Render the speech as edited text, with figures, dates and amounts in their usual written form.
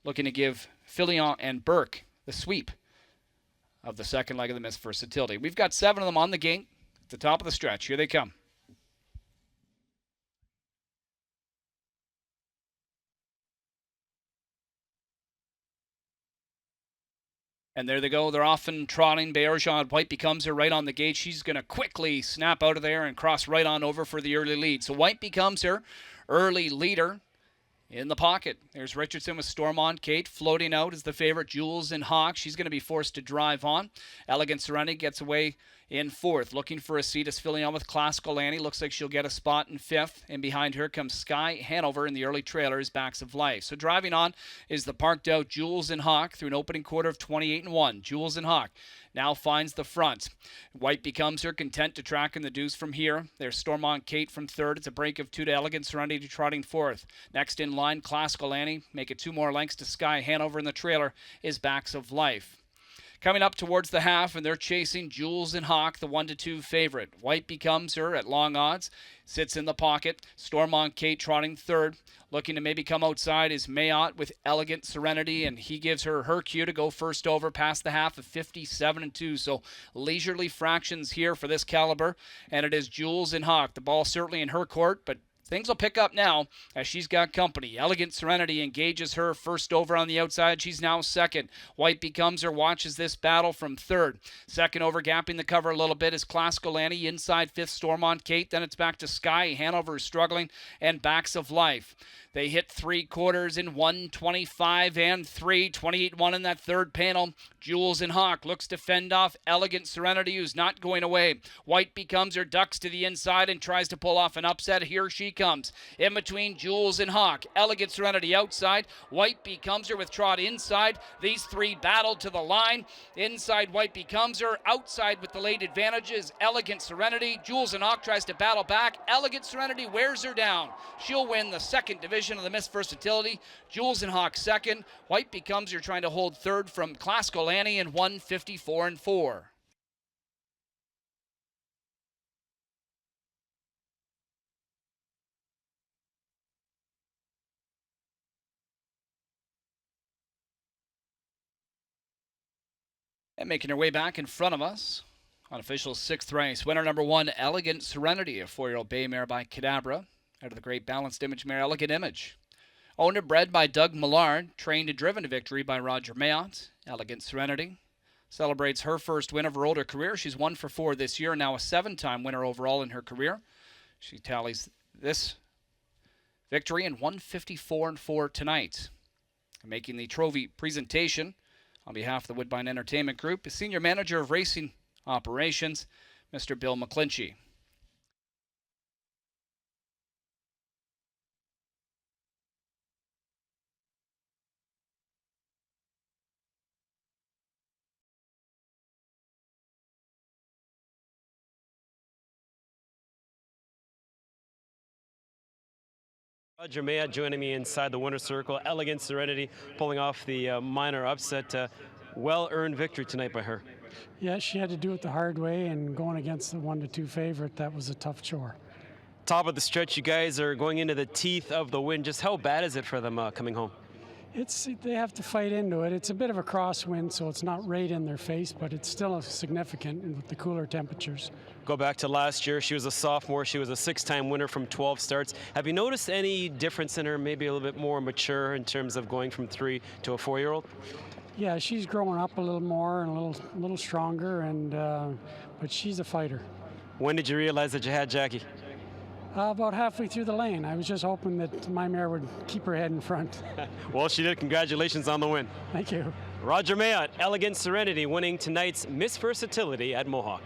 looking to give Fillion and Burke the sweep of the second leg of the Miss Versatility. We've got 7 of them on the gate at the top of the stretch. Here they come. And there they go. They're off and trotting. Bergeron White becomes her right on the gate. She's going to quickly snap out of there and cross right on over for the early lead. So White becomes her early leader in the pocket. There's Richardson with Stormont Kate. Floating out is the favorite, Jules and Hawk. She's going to be forced to drive on. Elegant Serenity gets away in 4th. Looking for a seat is filling on with Classical Annie. Looks like she'll get a spot in 5th. And behind her comes Sky Hanover in the early trailers, Backs of Life. So driving on is the parked out Jules and Hawk through an opening quarter of 28-1. Jules and Hawk now finds the front. White becomes her, content to track in the deuce from here. There's Stormont Kate from 3rd. It's a break of 2 to Elegant Serenity trotting 4th. Next in line, Classical Annie. Make it 2 more lengths to Sky Hanover in the trailer is Backs of Life. Coming up towards the half, and they're chasing Jules and Hawk, the 1-2 favorite. White becomes her at long odds. Sits in the pocket. Stormont Kate trotting 3rd. Looking to maybe come outside is Mayotte with Elegant Serenity, and he gives her cue to go first over past the half of 57-2. So leisurely fractions here for this caliber, and it is Jules and Hawk. The ball certainly in her court, but things will pick up now as she's got company. Elegant Serenity engages her first over on the outside. She's now 2nd. White becomes her, watches this battle from 3rd. 2nd over, gapping the cover a little bit is Classical Annie. Inside 5th, Stormont Kate. Then it's back to Sky. Hanover is struggling, and Backs of Life. They hit 3 quarters in 1:25 and 3. 28-1 in that 3rd panel. Jules and Hawk looks to fend off Elegant Serenity, who's not going away. White becomes her, ducks to the inside and tries to pull off an upset. Here she comes. In between Jules and Hawk. Elegant Serenity outside. White becomes her with trot inside. These 3 battle to the line. Inside White becomes her. Outside with the late advantages, Elegant Serenity. Jules and Hawk tries to battle back. Elegant Serenity wears her down. She'll win the 2nd division of the Miss Versatility. Jules and Hawk 2nd. White becomes her, trying to hold 3rd from Classical Annie in 1:54-4. And making her way back in front of us, unofficial 6th race, winner number 1, Elegant Serenity, a 4-year-old bay mare by Cadabra, out of the great balanced image mare Elegant Image. Owned and bred by Doug Millard, trained and driven to victory by Roger Mayotte. Elegant Serenity celebrates her first win of her older career. She's 1 for 4 this year, now a 7-time winner overall in her career. She tallies this victory in 1:54-4 tonight. Making the trophy presentation on behalf of the Woodbine Entertainment Group is Senior Manager of Racing Operations, Mr. Bill McClinchy. Roger Mayotte joining me inside the winner's circle. Elegant Serenity pulling off the minor upset. Well-earned victory tonight by her. Yeah, she had to do it the hard way, and going against the 1-2 favorite, that was a tough chore. Top of the stretch, you guys are going into the teeth of the wind. Just how bad is it for them coming home? They have to fight into it. It's a bit of a crosswind, so it's not right in their face, but it's still significant with the cooler temperatures. Go back to last year. She was a sophomore. She was a 6-time winner from 12 starts. Have you noticed any difference in her, maybe a little bit more mature in terms of going from 3 to a 4-year-old? Yeah, she's growing up a little more and a little stronger, but she's a fighter. When did you realize that you had Jackie? About halfway through the lane. I was just hoping that my mare would keep her head in front. Well, she did. Congratulations on the win. Thank you. Roger Mayotte, Elegant Serenity, winning tonight's Miss Versatility at Mohawk.